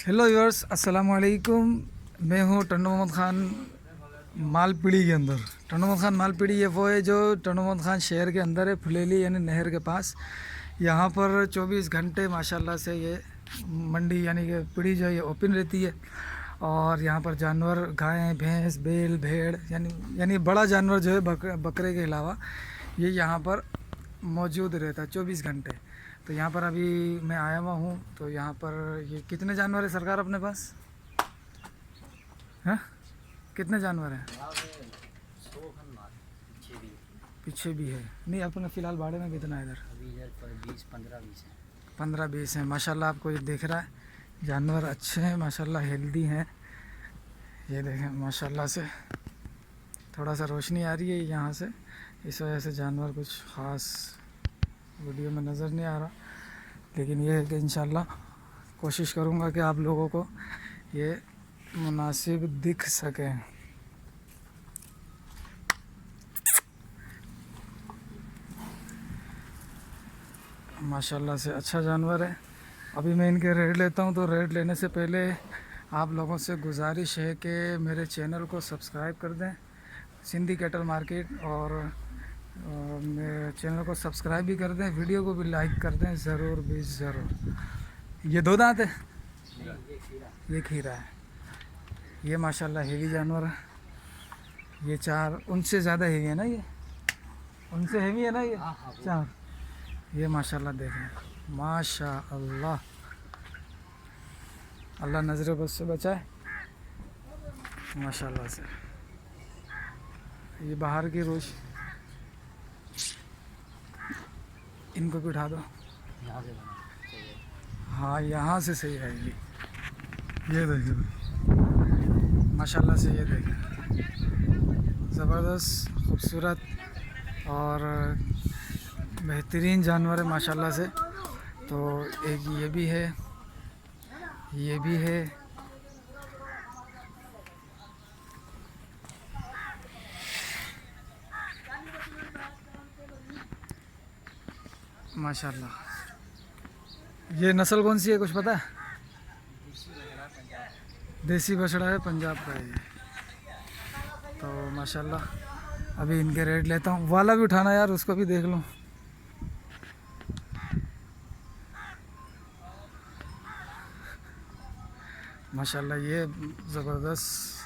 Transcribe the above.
Hello viewers, अस्सलाम वालेकुम। मैं हूँ टन्नू मोहम्मद ख़ान मालपीड़ी के अंदर। टन्नू मोहम्मद ख़ान मालपीड़ी ये वो है जो टन्नू मोहम्मद ख़ान शहर के अंदर है, फुलेली यानी नहर के पास। यहाँ पर 24 घंटे माशाल्लाह से ये मंडी यानी कि पीड़ी जो है ये ओपन रहती है। और यहाँ पर जानवर गाय भैंस बैल भेड़ यानी बड़ा जानवर जो है बकरे के अलावा ये यहाँ पर मौजूद रहता है 24 घंटे। तो यहाँ पर अभी मैं आया हुआ हूँ। तो यहाँ पर ये कितने जानवर है सरकार अपने पास? हैं कितने जानवर हैं? पीछे भी है। नहीं, अपने फ़िलहाल भाड़े में कितना है इधर? अभी इधर पर 20-15-20 है। 15-20 है। माशाल्लाह आपको ये दिख रहा है, जानवर अच्छे हैं माशाल्लाह, हेल्दी हैं। ये देखें माशाल्लाह से, थोड़ा सा रोशनी आ रही है यहाँ से, इस वजह से जानवर कुछ ख़ास वीडियो में नज़र नहीं आ रहा। लेकिन ये है कि इंशाल्लाह कोशिश करूँगा कि आप लोगों को ये मुनासिब दिख सके। माशाल्लाह से अच्छा जानवर है। अभी मैं इनके रेट लेता हूँ। तो रेट लेने से पहले आप लोगों से गुजारिश है कि मेरे चैनल को सब्सक्राइब कर दें, सिंधी कैटल मार्केट, और मेरे चैनल को सब्सक्राइब भी कर दें, वीडियो को भी लाइक कर दें ज़रूर भी ज़रूर। ये दो दांत है, ये खीरा है। ये माशाल्लाह हेवी जानवर है। ये चार उनसे ज़्यादा हेवी है ना, ये उनसे हेवी है ना ये चार। ये माशाल्लाह देखें, माशाअल्लाह, अल्लाह नज़र बस से बचाए माशाल्लाह से। ये बाहर की रोश, इनको भी उठा दो। यहाँ से बना चाहिए। हाँ, यहाँ से सही आएगी। ये देखिए माशाल्लाह से, ये देखें ज़बरदस्त खूबसूरत और बेहतरीन जानवर है माशाल्लाह से। तो एक ये भी है, ये भी है। माशाल्लाह। ये नस्ल कौन सी है, कुछ पता है? देसी बछड़ा है, पंजाब का है ये। तो माशाल्लाह अभी इनके रेट लेता हूँ। वाला भी उठाना यार, उसको भी देख लूँ। माशाल्लाह ये ज़बरदस्त